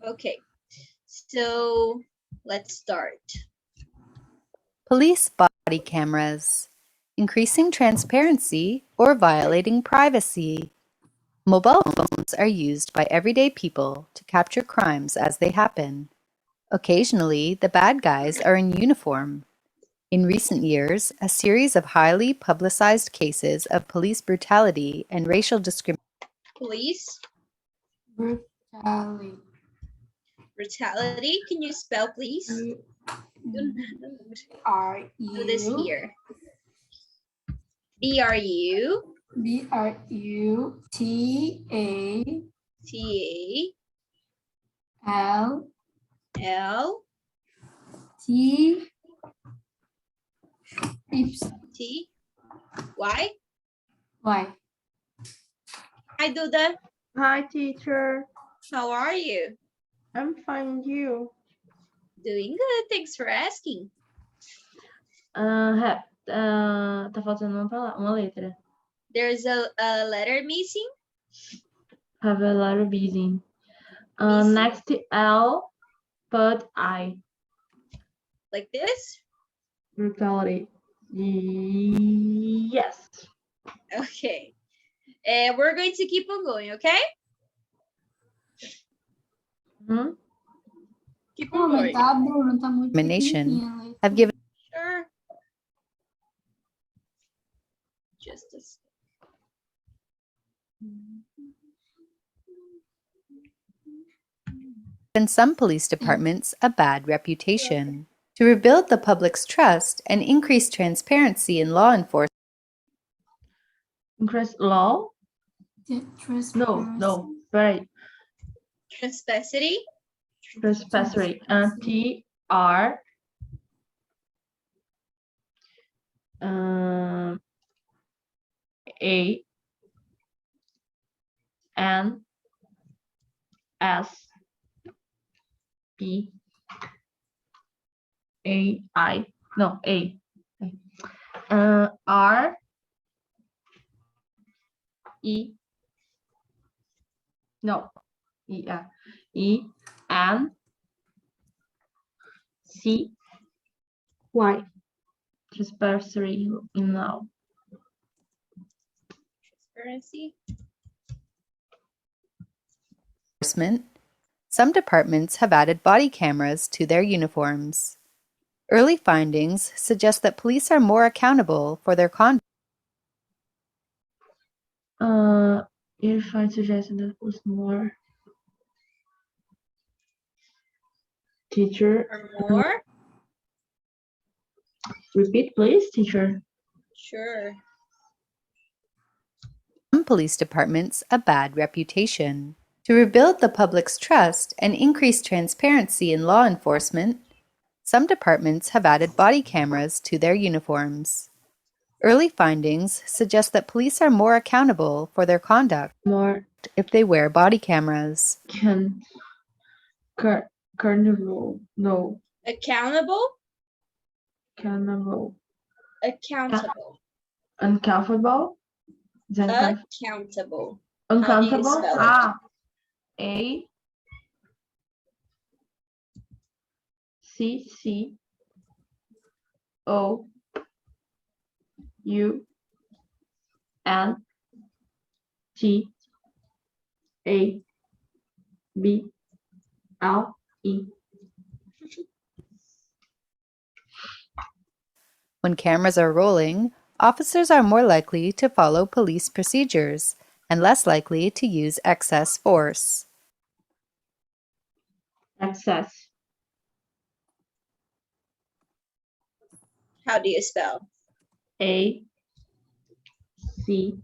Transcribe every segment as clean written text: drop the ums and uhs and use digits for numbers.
Okay, so let's start. Police body cameras, increasing transparency or violating privacy. Mobile phones are used by everyday people to capture crimes as they happen. Occasionally, the bad guys are in uniform. In recent years, a series of highly publicized cases of police brutality and racial discrimination. Police Brutality. brutality. Can you spell, please? Do this B-R-U. here. B-R-U. B-R-U-T-A. T-A. L. L. T. T. Y. Y. Hi, Duda. Hi, teacher. How are you? I'm fine. You? Doing good. Thanks for asking. Tá faltando uma letra. There's a letter missing. Have a letter busy. Missing. Next to L, put I. Like this? Brutality. Yes. Okay. We're going to keep on going, okay? Keep on going. Tá, Bruno, tá muito Discrimination pequenininha. have given Sure. Just a second. some police departments a bad reputation. To rebuild the public's trust and increase transparency in law enforcement. Increase law? No. Right. Transparency. Transparency. T-R. A. N. S. P. A. I. No, A. R. E. No. E. E. N. C. Y. Transparency in law. Transparency. Some departments have added body cameras to their uniforms. Early findings suggest that police are more accountable for their conduct. If I suggested that was more. Teacher. Or more? Repeat, please, teacher. Sure. Some police departments a bad reputation. To rebuild the public's trust and increase transparency in law enforcement, some departments have added body cameras to their uniforms. Early findings suggest that police are more accountable for their conduct More if they wear body cameras. Carnival. No. Accountable? Accountable. Accountable. Uncountable? Accountable. Uncountable? spell A. C. C. O. U. N. T. A. B. L. E. When cameras are rolling, officers are more likely to follow police procedures and less likely to use excess force. Excess. How do you spell? A. C.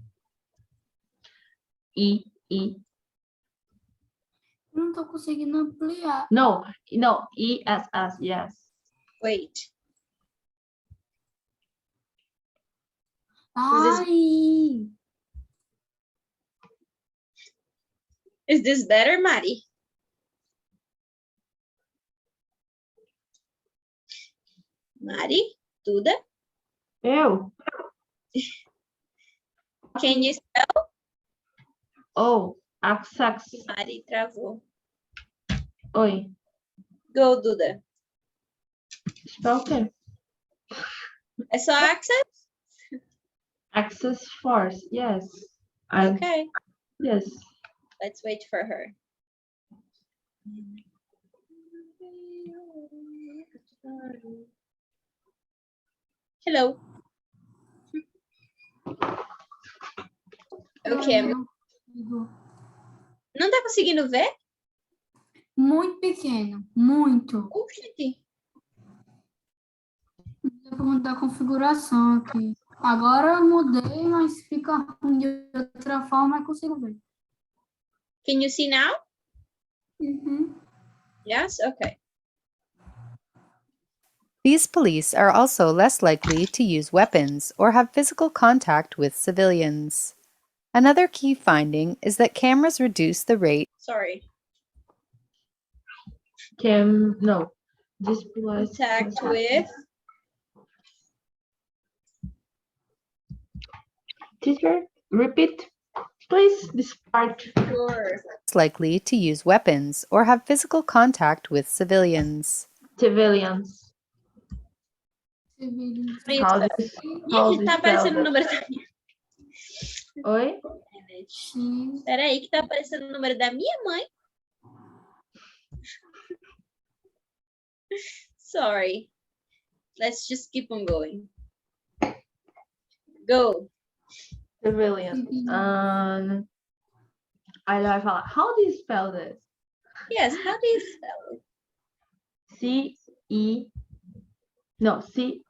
E. E. Não tô conseguindo ampliar. No. E. S. S. Yes. Wait. Ai! Is this better, Mari? Mari? Duda? Eu. Can you spell? Oh. Access. Mari travou. Oi. Go, Duda. Spell o quê? É só access? Access force. Yes. Okay, Yes. let's wait for her. Hello. Ok, Não consigo. não tá conseguindo ver? Muito pequeno, muito. Oxi. Vou perguntar a configuração aqui. Agora eu mudei, mas fica ruim de outra forma, eu consigo ver. Can you see now? Uhum. Yes, okay. These police are also less likely to use weapons or have physical contact with civilians. Another key finding is that cameras reduce the rate Sorry. No. Display. Contact with. Teacher, repeat, please, this part. Sure. likely to use weapons or have physical contact with civilians. Civilians. How this, how Ih, this tá aparecendo o spelled? número da minha. Oi? X. Peraí, que tá aparecendo o número da minha mãe. Sorry. Let's just keep on going. Go. Civilian. Aí ela vai falar, how do you spell this? Yes, how do you spell it? C-I. No, C-I.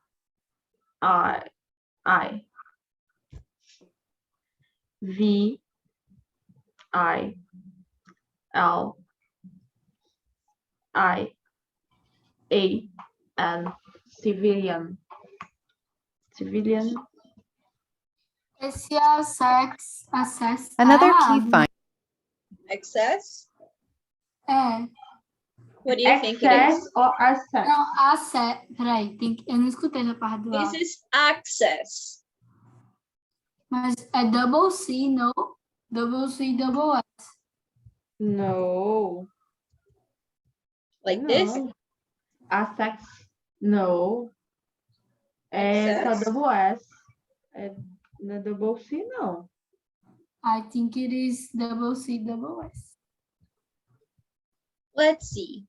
V-I-L-I-A-N. Civilian. Civilian. Esse access. Another key errado. finding Access? É. What do you think it Access is? or access? Não, access. Peraí, eu não escutei essa parte do This A. is access. Mas é double C, não? Double C, double S. No. Like this? No. Access. No. É só Access? double S. Não é double C, não. I think it is double C, double S. Let's see.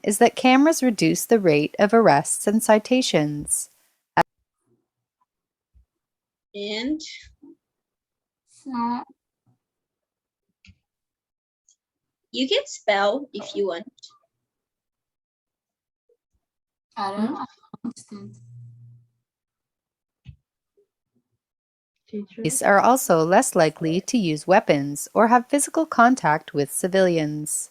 is that cameras reduce the rate of arrests and citations. And you can spell if you want. I don't understand. Teacher. Police are also less likely to use weapons or have physical contact with civilians.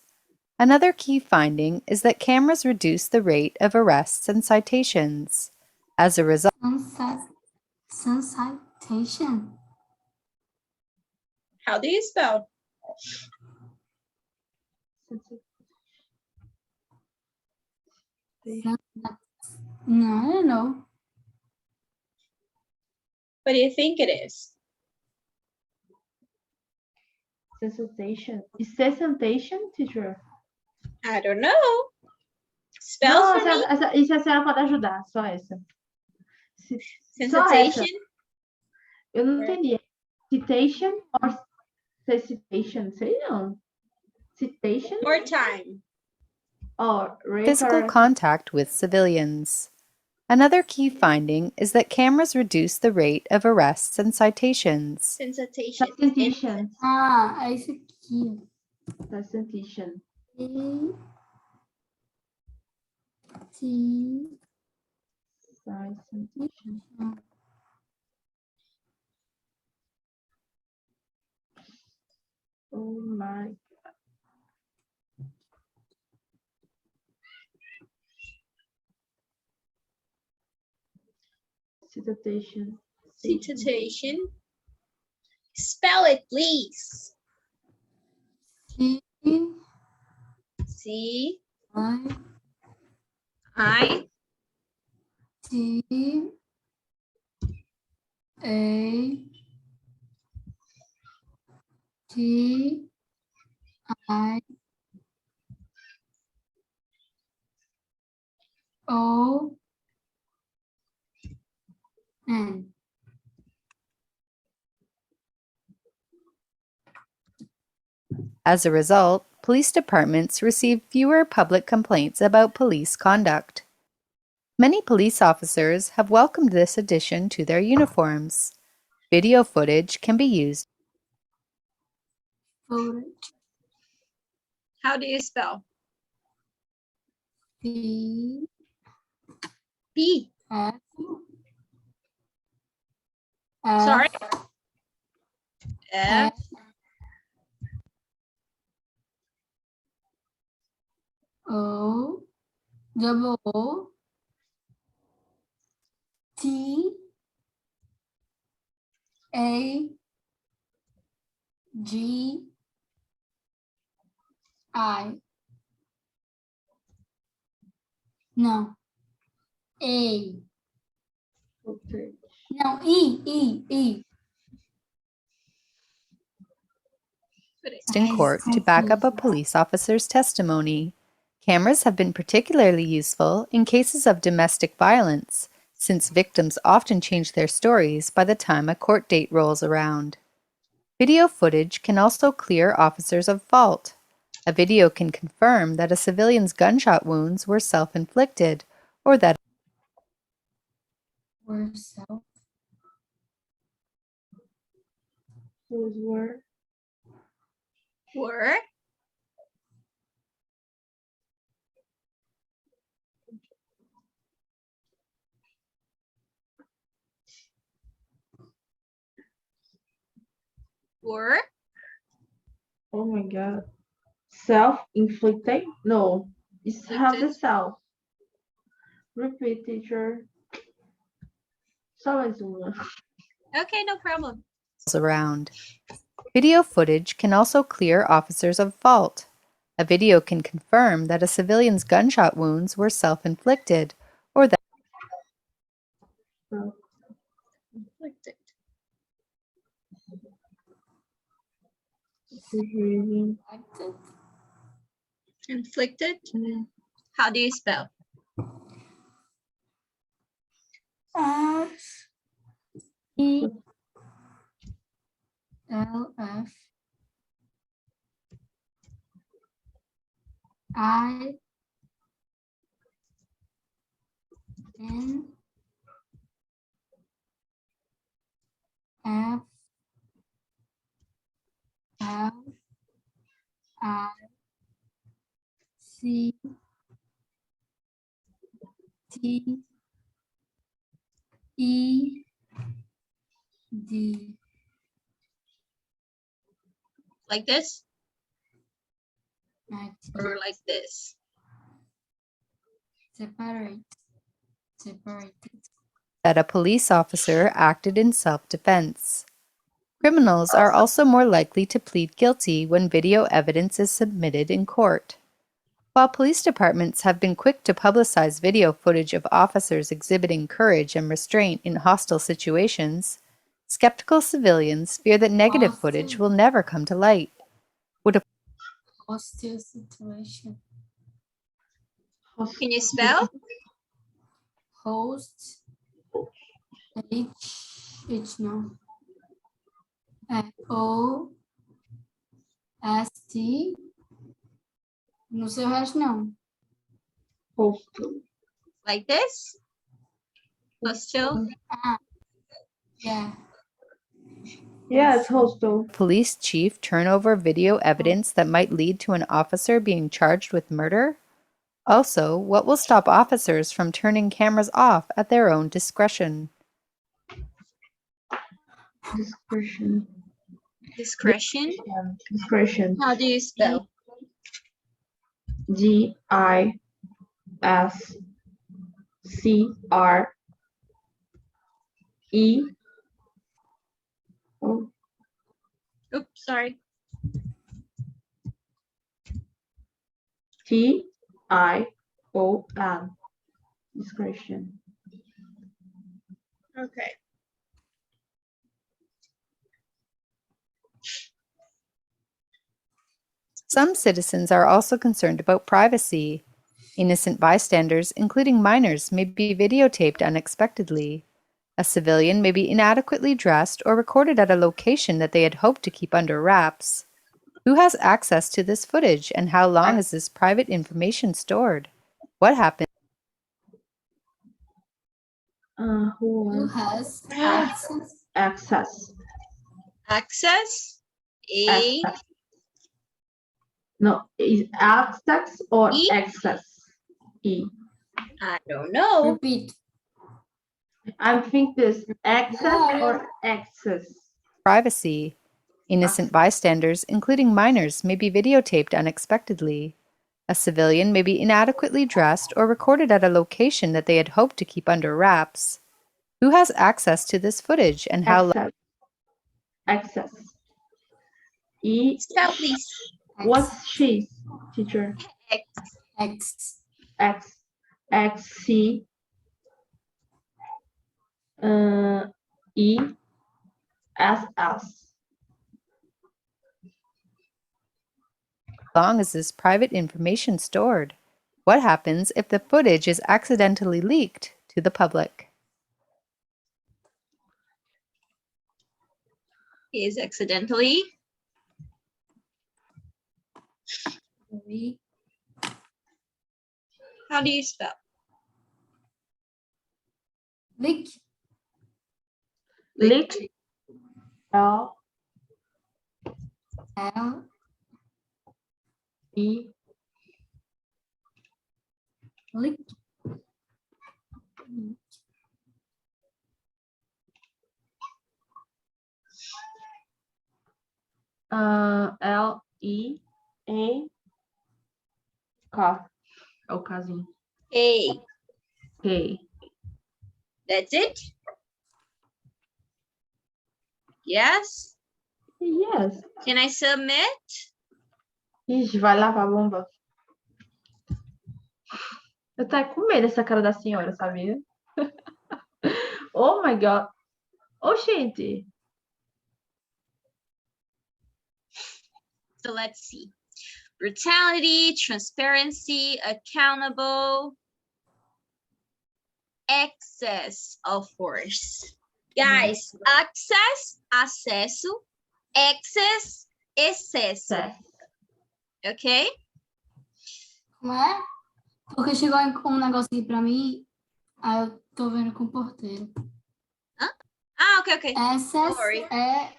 Another key finding is that cameras reduce the rate of arrests and citations. As a result, Sensation. How do you spell? No, I don't know. What do you think it is? Sensation. Is sensation, teacher? I don't know. Spell Não, for me. isso a senhora pode ajudar, só essa. Só Sensation. essa. Eu não entendi. Citation or citation? Sei não. Citation More time. or physical record. contact with civilians. Another key finding is that cameras reduce the rate of arrests and citations. Sensation. Citation. Ah, é isso aqui. Citation. Citation. Oh my. Citation. Citation. Spell it, please. C, C I, I T, A, T, I O N. As a result, police departments receive fewer public complaints about police conduct. Many police officers have welcomed this addition to their uniforms. Video footage can be used. Footage. How do you spell? P P. F Sorry. F F. O double O T A G I. No. A. Okay. No, E. In court to back up a police officer's testimony. Cameras have been particularly useful in cases of domestic violence, since victims often change their stories by the time a court date rolls around. Video footage can also clear officers of fault. A video can confirm that a civilian's gunshot wounds were self-inflicted, or that Were self. Those were Were. Were. oh my god. Self-inflicted? No. It's have the Inflicted. self. Repeat, teacher. Só mais uma. Okay, no problem. around. Video footage can also clear officers of fault. A video can confirm that a civilian's gunshot wounds were self-inflicted, or that Inflicted. Inflicted. Inflicted. How do you spell? F E L F I N F L I C T E D. Like this Like or like this? separated. a police officer acted in self-defense. Criminals are also more likely to plead guilty when video evidence is submitted in court. While police departments have been quick to publicize video footage of officers exhibiting courage and restraint in hostile situations, skeptical civilians fear that negative footage will never come to light. Hostile situation. Can you spell? Host H no. O S T. Não sei o resto não. Hostile. Like this? Hostile. Yeah. Yeah, it's hostile. Police chief turn over video evidence that might lead to an officer being charged with murder? Also, what will stop officers from turning cameras off at their own discretion? Discretion. Discretion. Discretion. How do you spell? Discre. Oh, Oops, sorry. Tion. Discretion. Okay. Some citizens are also concerned about privacy. Innocent bystanders, including minors, may be videotaped unexpectedly. A civilian may be inadequately dressed or recorded at a location that they had hoped to keep under wraps. Who has access to this footage, and how long is this private information stored? What happened? Who Who has has access? access? Access. A. Access. No, is access or E? access? E. I don't know. Repeat. I think this access Yeah. or access. Privacy. Innocent bystanders, including minors, may be videotaped unexpectedly. A civilian may be inadequately dressed or recorded at a location that they had hoped to keep under wraps. Who has access to this footage, and how long? Access. Access. E. Spell, please. What's she, teacher? X. X. X. X. C. E. S. S. How long is this private information stored? What happens if the footage is accidentally leaked to the public? Is accidentally. We How do you spell? leak. Leak. L. L. E. Leak. L. E. A. K. O casinho. A. K. That's it? Yes? Yes. Can I submit? Ixi, vai lavar a bomba. Eu tô com medo dessa cara da senhora, sabia? Oh my God. Oh, gente. So let's see. Brutality, transparency, accountable, excess of force. Guys, access, acesso, excess, excesso. Certo. Ok? Não é? Porque chegou um negócio aqui pra mim, aí eu tô vendo com o porteiro. Ah, ok. Essas worry. é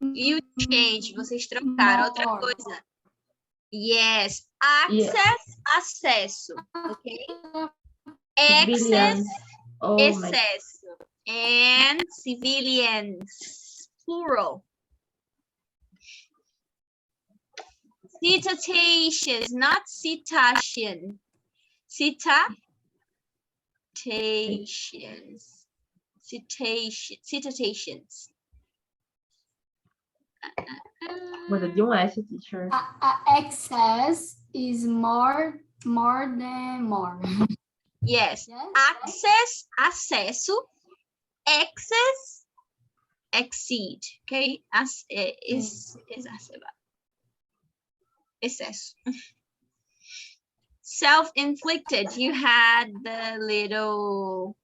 You change, vocês trocaram. Outra more. coisa. Yes, access, acesso. Ok? Excess, Civilians. Oh my. excesso. And civilians, plural. Citations, not citation. Citations. Citations. Muda de S, teacher. Excess is more than more. Yes. Yes? Access, acesso. Excess, exceed. Okay? Is excesso. Self-inflicted. You had the little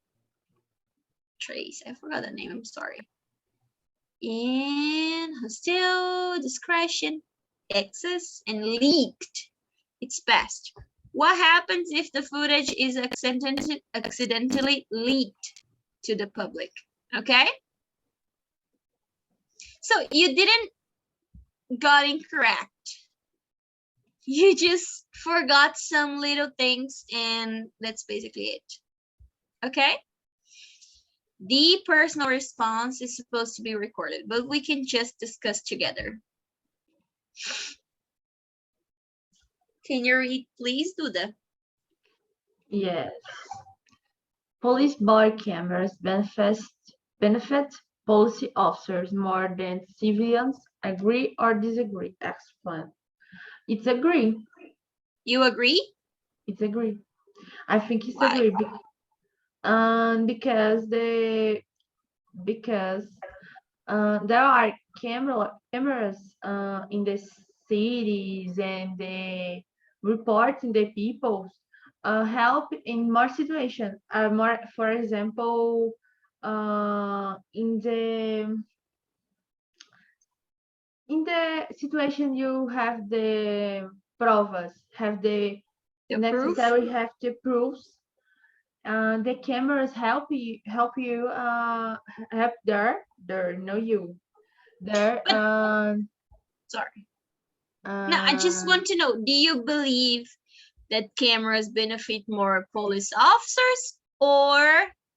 trace. I forgot the name. I'm sorry. And hostile, discretion, excess, and leaked. It's best. What happens if the footage is accidentally leaked to the public? Okay? So you didn't got incorrect. You just forgot some little things, and that's basically it. Okay? The personal response is supposed to be recorded, but we can just discuss together. Can you read, please, Duda? Yes. Police body cameras benefit policy officers more than civilians. Agree or disagree? Explain. It's agree. You agree? It's agree. I think it's Why? agree because there are cameras in the cities and the reporting the people help in more situations. More, for example, in the situation you have the provas, have the The proof? necessary have the proofs. The cameras help you help there no you there Sorry. No, I just want to know, do you believe that cameras benefit more police officers or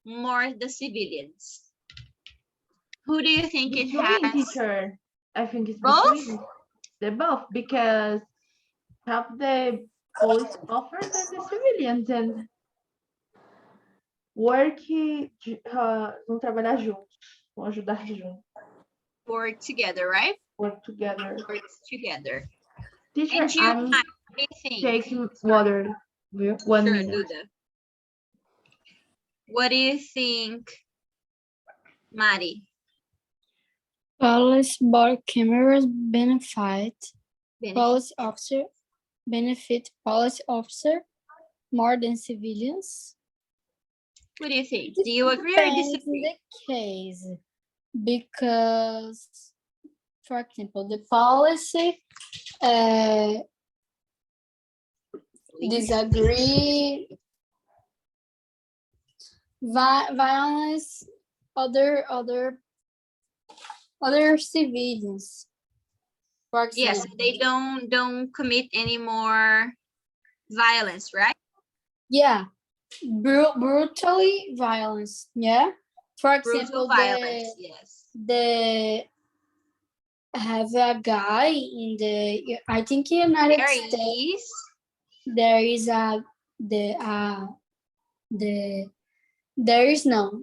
more the civilians? Who do you think it between has? teacher. I think it's Both? between the both because help the police officers and the civilians and work vão trabalhar juntos, vão ajudar juntos, Work together, right? work together. Works together. Teacher, And you, I'm what do you think? taking water. One Sure, minute. do that. What do you think, Mari? Police body cameras benefit police officer more than civilians. What do you think? Do you agree or Depends disagree? the case, because, for example, the policy disagree violence other civilians. For Yes, example, they don't commit any more violence, right? yeah, brutally violence. Yeah, for example, Brutal violence, yes. the have a guy in the, I think, United There States. is. There is there is no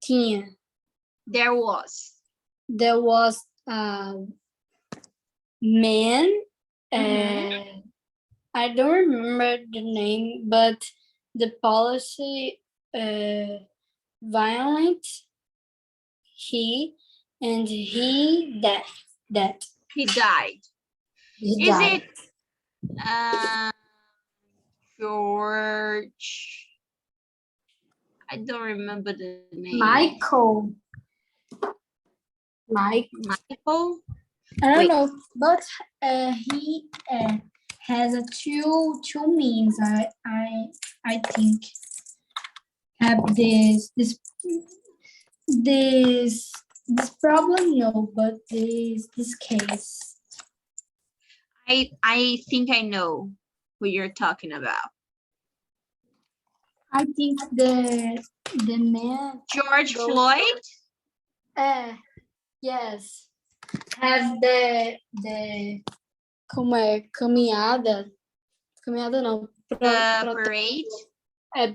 tinha. There was. There was a man. I don't remember the name, but the policy violent he that He died. he Is died. it George? I don't remember the name. Michael. Michael? I don't Wait. know, but he has a two means. I think have this problem. No, but this case. I think I know who you're talking about. I think the man George Floyd? yes, have the como é caminhada não, The parade?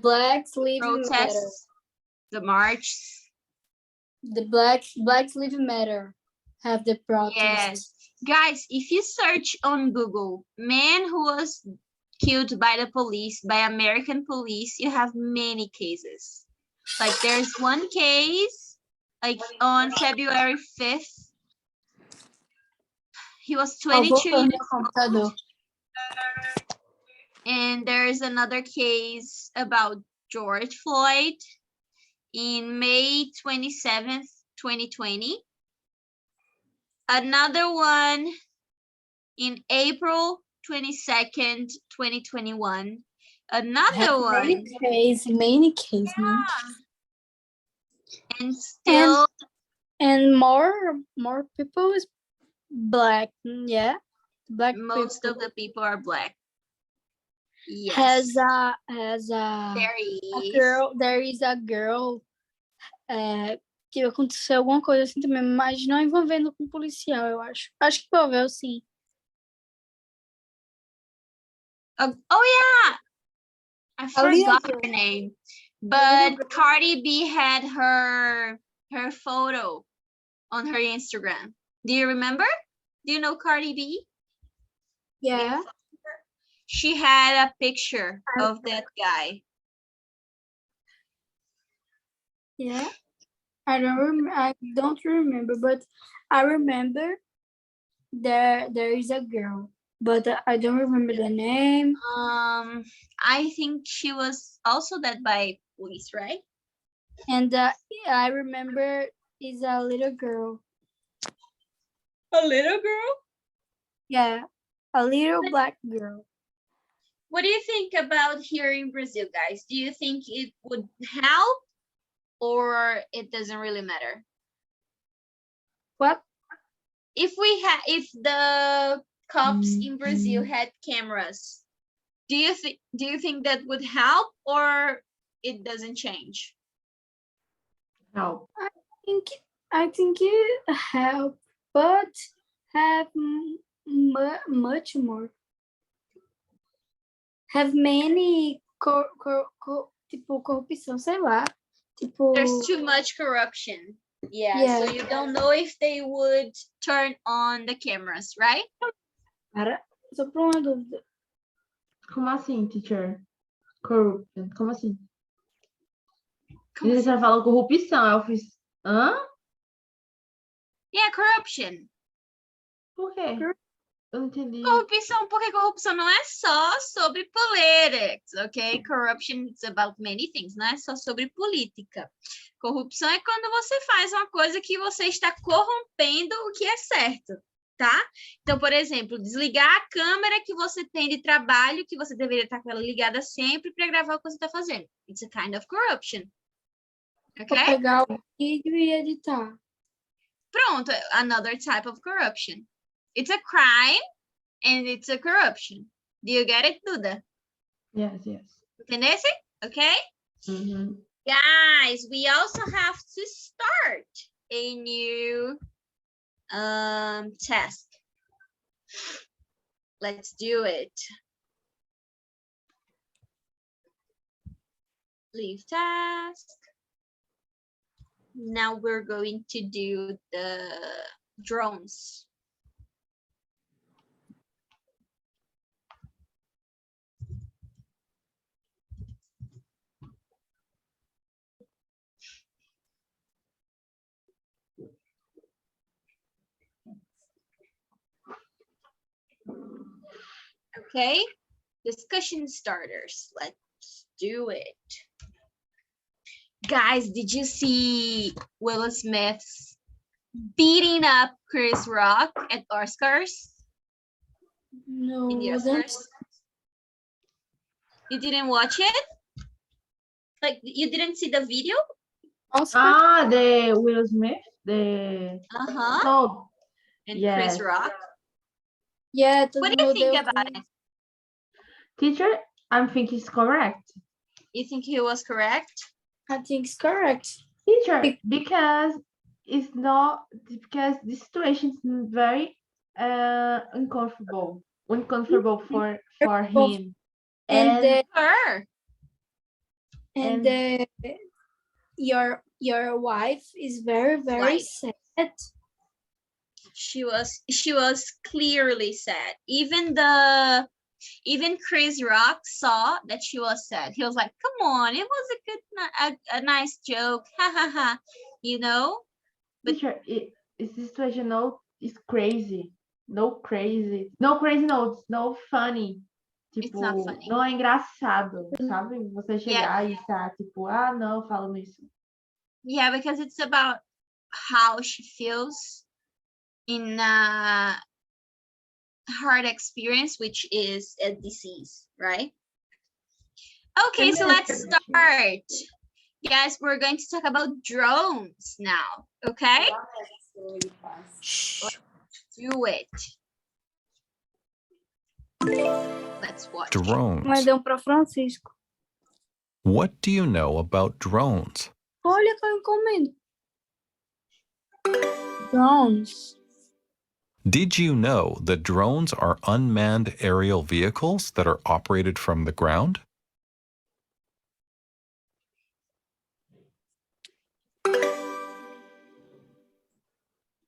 Blacks Lives Matter. Protests? The march? The Blacks Lives Matter have the protest. Yes. Guys, if you search on Google, man who was killed by the police, by American police, you have many cases. Like there's one case, like on February 5th, he was 22 years old. And there's another case about George Floyd in May 27th, 2020. Another one in April 22nd, 2021. Another one. Many case, man. And still. And more people is black. Yeah. Black Most people. of the people are black. Yes. There is a girl que aconteceu alguma coisa assim também, mas não envolvendo com policial, eu acho. Acho que envolveu, sim. Oh yeah, I forgot her name, but Cardi B had her photo on her Instagram. Do you remember? Do you know Cardi B? Yeah. She had a picture of that guy. Yeah. I don't remember, but I remember there is a girl, but I don't remember the name. I think she was also dead by police, right? And I remember is a little girl. A little girl? Yeah, a little black girl. What do you think about here in Brazil, guys? Do you think it would help or it doesn't really matter? What? If the cops in Brazil had cameras, do you think that would help or it doesn't change? Help. I think it help, but have much more. Have many tipo corrupção, sei lá. Tipo, There's too much corruption. Yeah, so you don't know if they would turn on the cameras, right? Cara, só por uma dúvida. Como assim, teacher? Corruption. Como assim? Como Você assim? falou corrupção. Eu fiz. Hã? Yeah, corruption. Por quê? Eu não entendi. Corrupção, porque corrupção não é só sobre politics, ok? Corruption is about many things, não é só sobre política. Corrupção é quando você faz uma coisa que você está corrompendo o que é certo, tá? Então, por exemplo, desligar a câmera que você tem de trabalho, que você deveria estar com ela ligada sempre para gravar o que você está fazendo. It's a kind of corruption. Ok? Vou pegar o vídeo e editar. Pronto, another type of corruption. It's a crime and it's a corruption. Do you get it, Duda? Yes. Entendesse? Okay? Uhum. Guys, we also have to start a new task. Let's do it. Leave task. Now we're going to do the drones. Okay, discussion starters. Let's do it. Guys, did you see Will Smith's beating up Chris Rock at Oscars? No, In the Oscars? You didn't watch it? Like, you didn't see the video? Oscar. The Will Smith? The... Uh-huh. Oh, And yes. Chris Rock? Yeah. What do you think about it? Teacher, I think it's correct. You think he was correct? I think it's correct. Teacher, because it's not, because the situation is very uncomfortable for him. And Her. Your wife is very sad. She was clearly sad. Even Chris Rock saw that she was sad. He was like, "Come on, it was a nice joke, ha ha ha," you know. But teacher, this situation is crazy. No, it's no funny. Tipo, it's not funny. não é engraçado, sabe? Você chegar e estar tipo, não, eu falo isso. Yeah, because it's about how she feels in a hard experience, which is a disease, right? Okay, so let's start. Guys, we're going to talk about drones now, okay? Let's do it. Let's watch. Drones. Mas deu para Francisco. What do you know about drones? Olha que eu encomendo. Drones. Did you know that drones are unmanned aerial vehicles that are operated from the ground?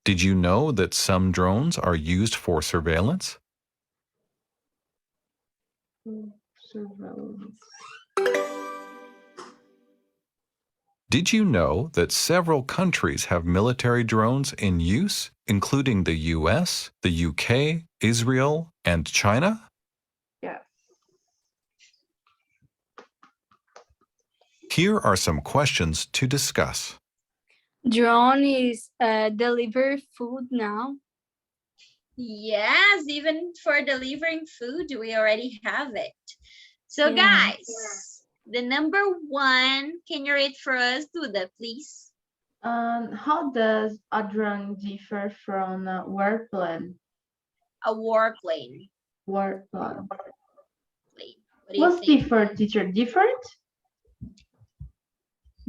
Did you know that some drones are used for surveillance? Surveillance. Did you know that several countries have military drones in use, including the US, the UK, Israel, and China? Yeah. Here are some questions to discuss. Drone is deliver food now. Yes, even for delivering food, we already have it. So Yeah. guys, the number one, can you read for us, Duda, please? How does a drone differ from a warplane? A warplane. Warplane. What do you What's think? different, teacher? Different?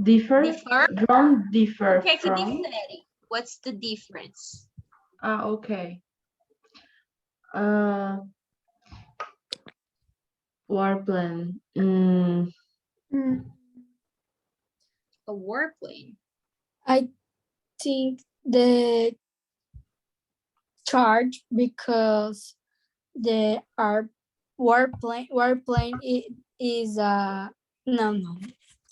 Differ? Differ? Drone differ O que é que from? difere? What's the difference? Okay. Warplane. A warplane. I think the charge because the warplane is no.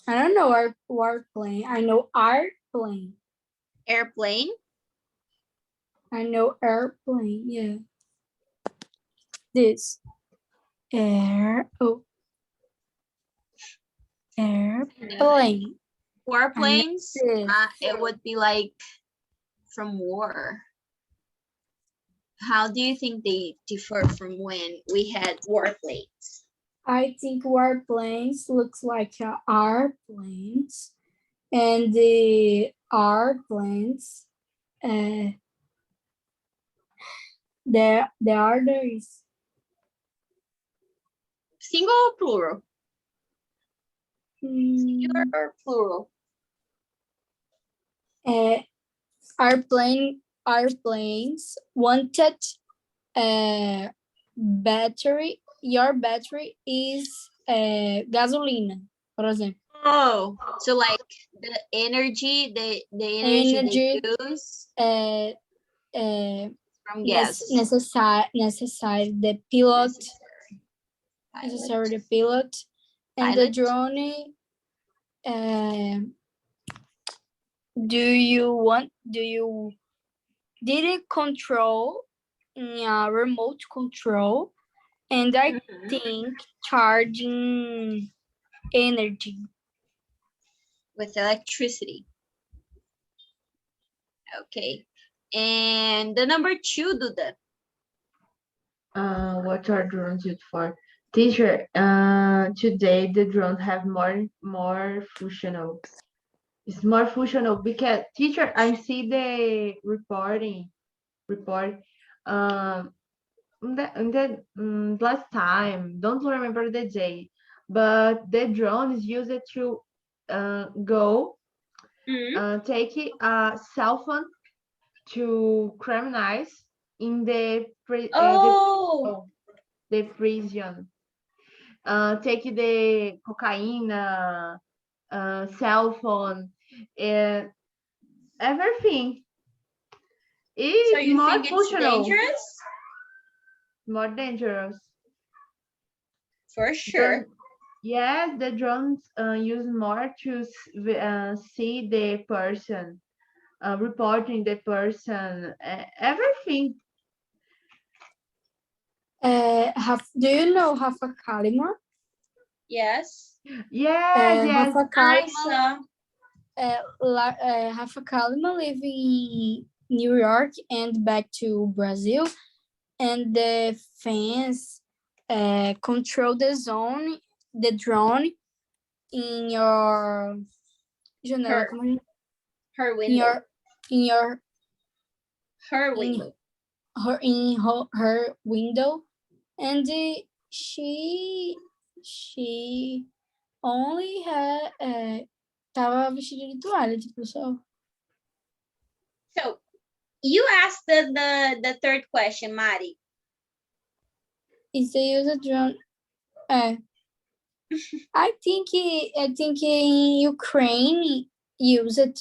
I don't know warplane. I know airplane. Airplane. I know airplane. Yeah. This airplane. Warplanes, this. it would be like from war. How do you think they differ from when we had warplanes? I think warplanes looks like airplanes, and the airplanes, the other is Single or plural? Singular or plural? Airplanes wanted battery. Your battery is gasolina, por exemplo. Oh, so like the energy, the energy they use from gas. Necessary the pilot. Necessary the pilot, and the drone. Did it control remote control, and I think charging energy with electricity. Okay, and the number two, Duda. What are drones used for? Teacher, today the drones have more functional. It's more functional because teacher, I see the report. Last time, don't remember the day, but the drone is used to go take a cell phone to criminals in the prison. Take the cocaine, cell phone, everything. It's so you more think functional. it's dangerous? More dangerous. For sure. Yes, the drones use more to see the person, reporting the person, everything. Do you know Rafa Kalimann? Yes. Yes. Rafa I saw. Rafa Kalimann live in New York and back to Brazil, and the fans control the drone in your janela, her window. Her window. Her window, and she only had tava vestida de toalha, tipo, só. So you asked the third question, Mari. Is they use a drone? I think in Ukraine use it.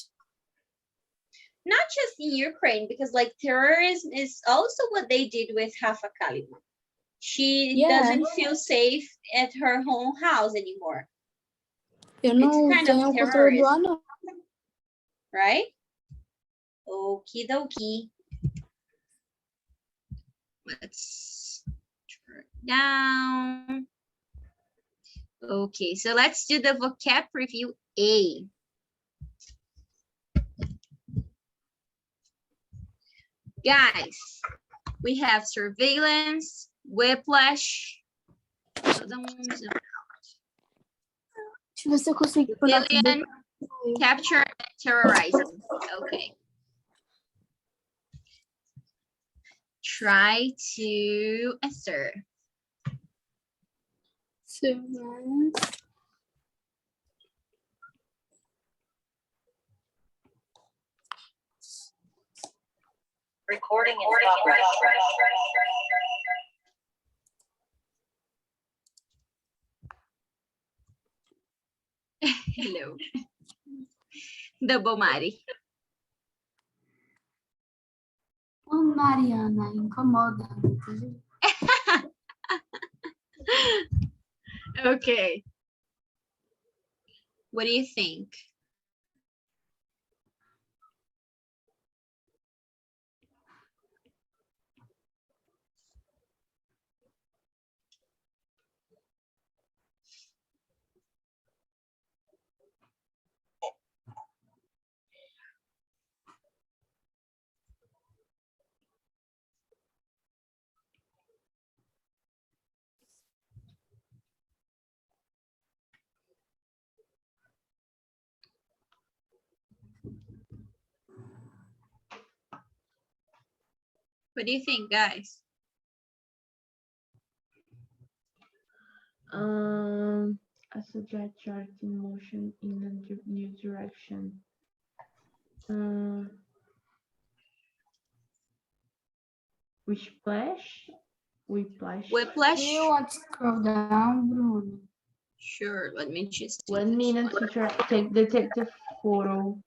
Not just in Ukraine, because like terrorism is also what they did with Rafa Kalimann. She doesn't feel safe at her home house anymore. Eu não kind of tenho o controle do ar, não. Right? Okie dokie. Let's turn it down. Okay, so let's do the vocab review A. Guys, we have surveillance, whiplash. Deixa eu ver se eu consigo parar tudo. Civilian, capture, and terrorizing. Okay. Try to answer. Recording in progress. Hello. Double Mari. Ô, Mariana, incomoda. Okay. What do you think? What do you think, guys? A subject chart in motion in a new direction. Whiplash? Whiplash? Do you want to scroll down, Bruno? Sure, let me just do 1 this minute, one. teacher. Take the photo.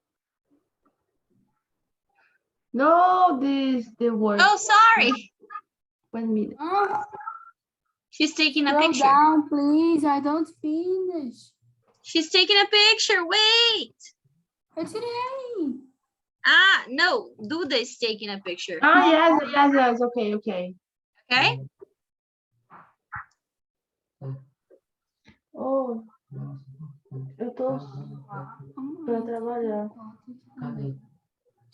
No, the word. Oh, sorry. 1 minute. Oh, She's taking a scroll picture. down, please. I don't finish. She's taking a picture. Wait. Eu tirei. Ah, no. Duda is taking a picture. Ah, yes. Okay. Okay? Oh, eu tô pra trabalhar.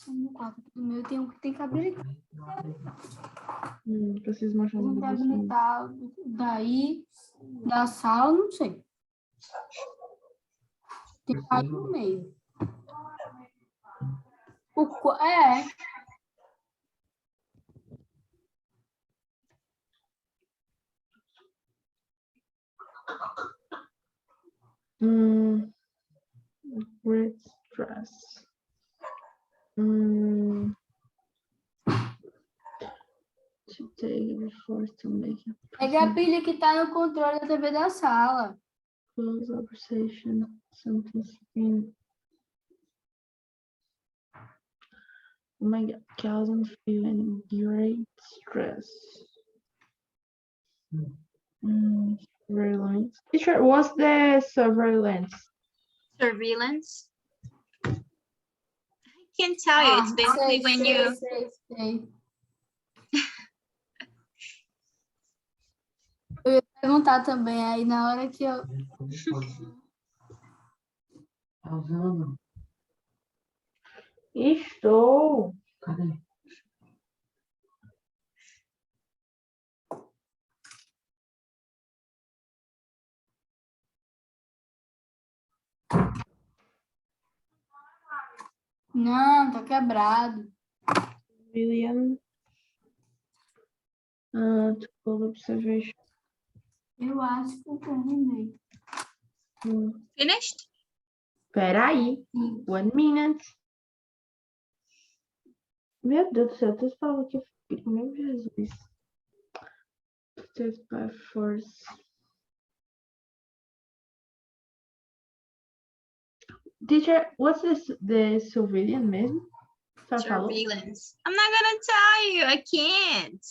No quadro do meu tem que habilitar. Preciso mostrar Não no tem você. habilitado. Daí, da sala, não sei. Tem que cair no meio. É. Great stress. To take before to make it. Pega a pilha que tá no controle da TV da sala. Close conversation. Something in. Oh my God, Calvin feeling great stress. Surveillance. Teacher, what's the surveillance? Surveillance. I can tell you. It's basically when you... Sei. Eu ia perguntar também, aí na hora que eu... Estou. Cadê? Não, tá quebrado. William. To call observation. Eu acho que eu terminei. Finished? Peraí. 1 minute. Meu Deus do céu, tu falando que... Meu Jesus. Take by force. Teacher, what's the civilian mesmo? Surveillance. I'm not gonna tell you. I can't.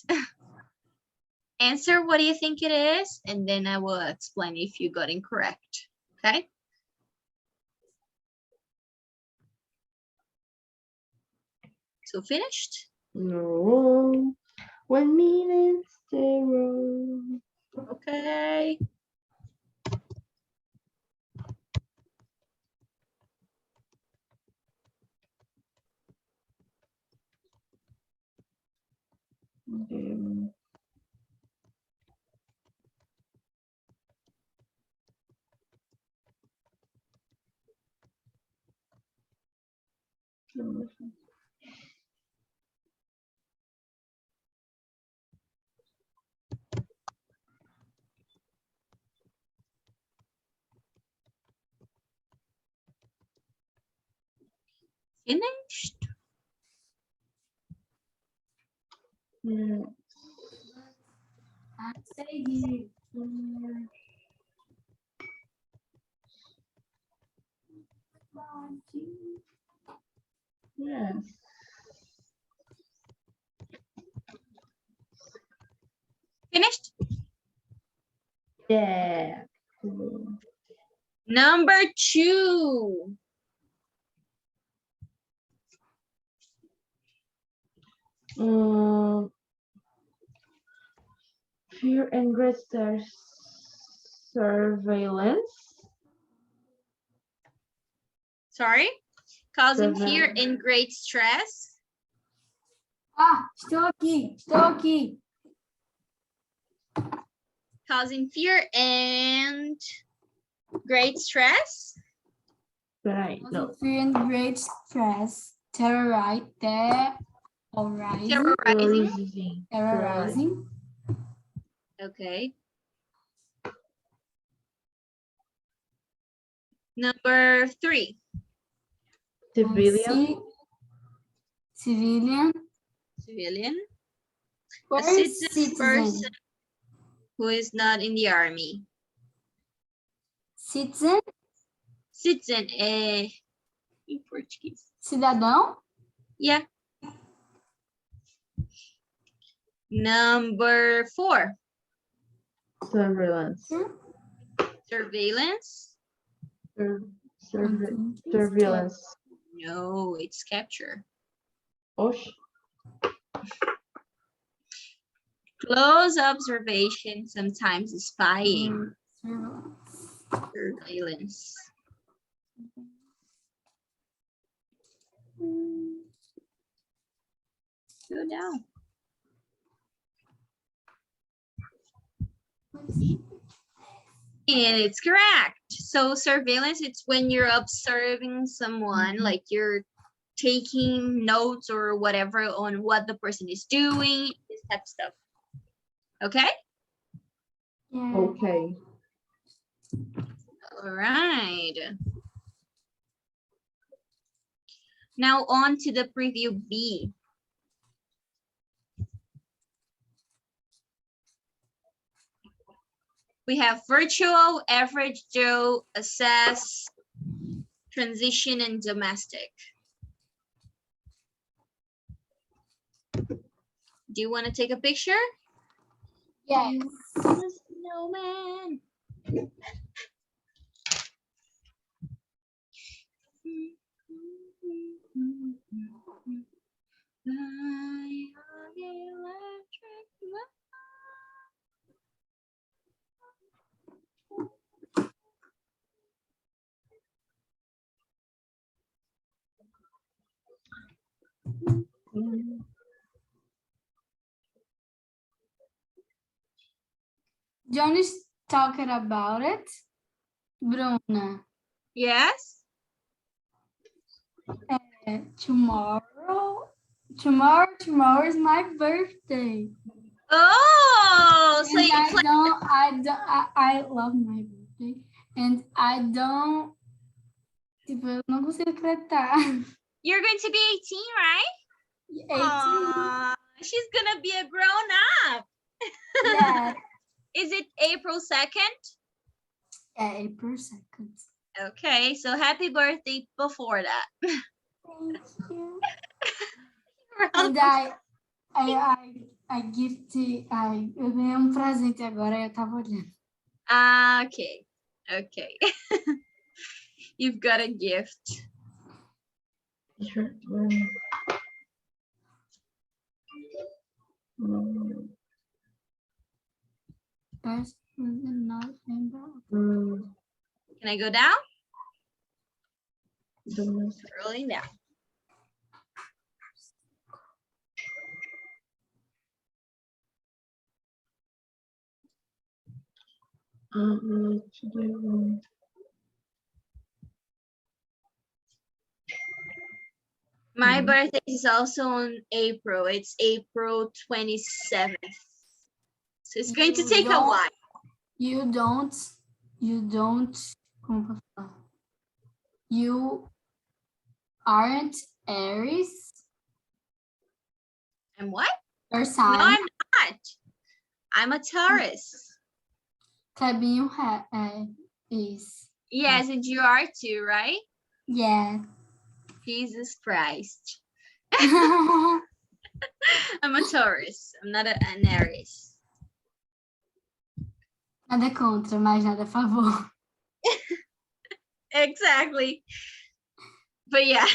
Answer what do you think it is, and then I will explain if you got incorrect. Okay? So finished? No. 1 minute, 0. Okay. Finished? Yes. Finished? Yeah. Number 2. Fear and greater surveillance. Sorry. Causing fear Surveillance. and great stress. Ah, estou aqui. Causing fear and great stress. Right. No. Fear and great stress. Terrorizing. Terrorizing. Okay. Number 3. Civilian. Civilian. Civilian. Or A citizen citizen. person who is not in the army. Citizen. Citizen, in Portuguese. Cidadão. Yeah. Number 4. Surveillance. Surveillance. Surveillance. No, it's capture. Osh. Close observation, sometimes spying. Surveillance. Go down. And it's correct. So surveillance, it's when you're observing someone, like you're taking notes or whatever on what the person is doing, this type of stuff. Okay? Yeah. Okay. All right. Now on to the preview B. We have virtual, average Joe, assess, transition, and domestic. Do you want to take a picture? Yes. Snowman. John is talking about it. Bruna. Yes. Tomorrow is my birthday. Oh, so And you I love my birthday. And I don't, tipo, eu não consigo acreditar. you're going to be 18, right? 18. Aw, she's gonna be a grown up. Yeah. Is it April 2nd? Yeah, April 2nd. Okay, so happy birthday before that. Thank you. And eu ganhei presente agora, eu tava olhando. Okay, okay. You've got a gift. Mm, Person not member. Can I go down? Domestic. Scrolling down. My birthday is also on April. It's April 27th. So it's going to You take a don't- while. You don't. Como posso falar? You aren't Aries I'm what? or No, sign. I'm not. I'm a Taurus. Clebinho is. Yes, and you are too, right? Yeah. Jesus Christ. I'm a Taurus. I'm not an Aries. Nada contra, mas nada a favor. Exactly. But yeah.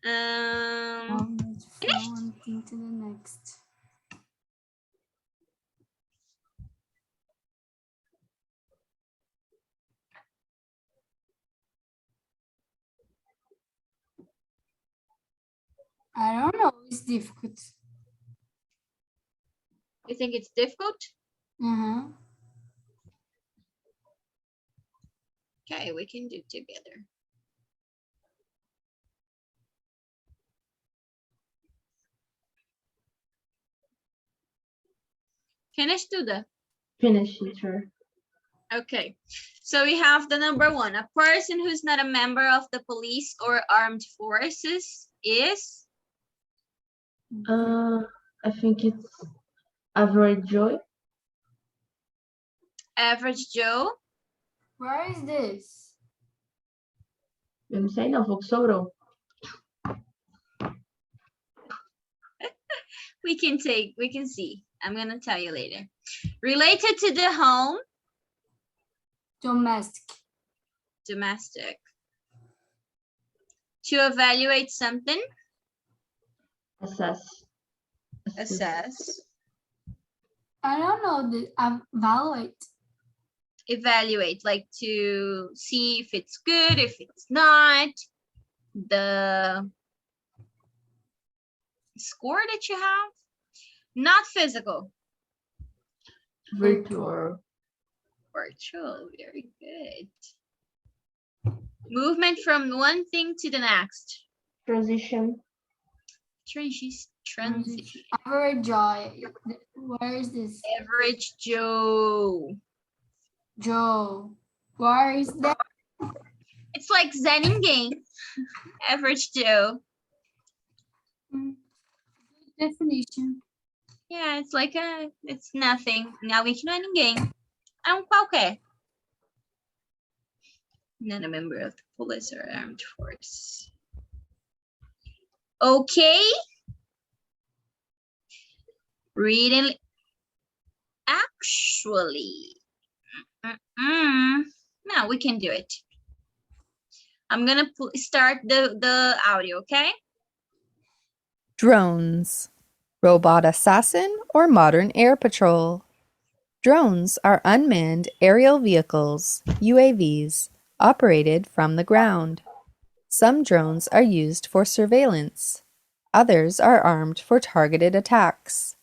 Let's from one thing to the next. I don't know. It's difficult. You think it's difficult? Uh-huh. Okay, we can do together. Finish, Duda. Finish, teacher. Okay, so we have the number one. A person who's not a member of the police or armed forces is? I think it's average Joy. Average Joe. Where is this? Eu não sei não, vou que sobrou. We can see. I'm gonna tell you later. Related to the home, domestic. To evaluate something, Assess. I don't know. Evaluate, like to see if it's good, if it's not, the score that you have. Not physical. Virtual. Very good. Movement from one thing to the next. Transition. Transition. Average Joy. Where is this? Average Joe. Joe. Where is that? It's like Zen game. Average Joe. Definition. Yeah, it's like it's nothing. Alguém que não é ninguém. É qualquer. Not a member of the police or armed force. Okay. Reading. Actually. No, we can do it. I'm gonna start the audio, okay? Drones. Robot assassin or modern air patrol. Drones are unmanned aerial vehicles, UAVs, operated from the ground. Some drones are used for surveillance. Others are armed for targeted attacks.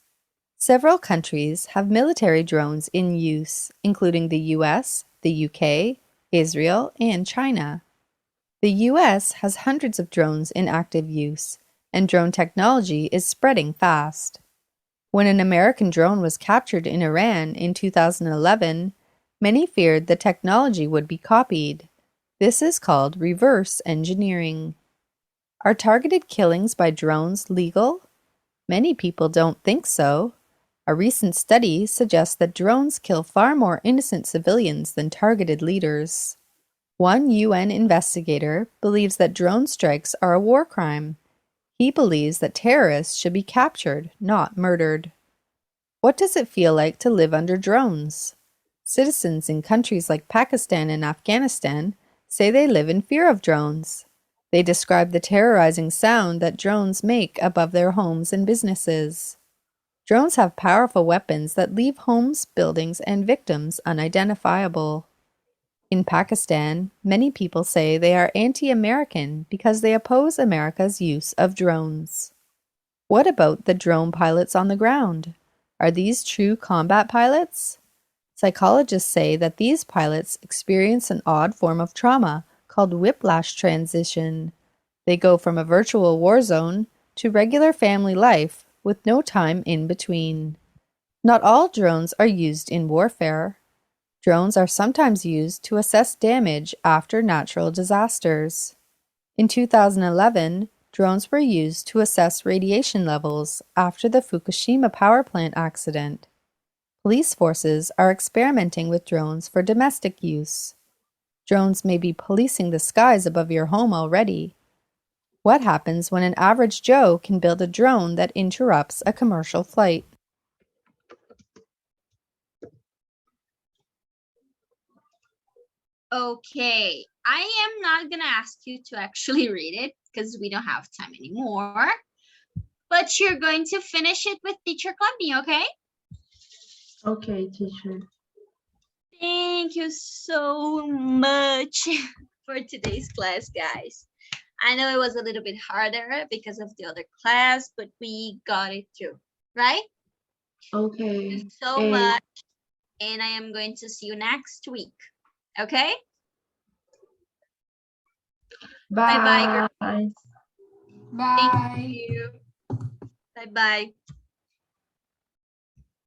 Several countries have military drones in use, including the US, the UK, Israel, and China. The US has hundreds of drones in active use, and drone technology is spreading fast. When an American drone was captured in Iran in 2011, many feared the technology would be copied. This is called reverse engineering. Are targeted killings by drones legal? Many people don't think so. A recent study suggests that drones kill far more innocent civilians than targeted leaders. One UN investigator believes that drone strikes are a war crime. He believes that terrorists should be captured, not murdered. What does it feel like to live under drones? Citizens in countries like Pakistan and Afghanistan say they live in fear of drones. They describe the terrorizing sound that drones make above their homes and businesses. Drones have powerful weapons that leave homes, buildings, and victims unidentifiable. In Pakistan, many people say they are anti-American because they oppose America's use of drones. What about the drone pilots on the ground? Are these true combat pilots? Psychologists say that these pilots experience an odd form of trauma called whiplash transition. They go from a virtual war zone to regular family life with no time in between. Not all drones are used in warfare. Drones are sometimes used to assess damage after natural disasters. In 2011, drones were used to assess radiation levels after the Fukushima power plant accident. Police forces are experimenting with drones for domestic use. Drones may be policing the skies above your home already. What happens when an average Joe can build a drone that interrupts a commercial flight? Okay, I am not gonna ask you to actually read it because we don't have time anymore. But you're going to finish it with Teacher Clubby, okay? Okay, teacher. Thank you so much for today's class, guys. I know it was a little bit harder because of the other class, but we got it through, right? Okay. Thank you so much. And I am going to see you next week. Okay? Bye. Bye-bye. Bye. Thank you. Bye-bye.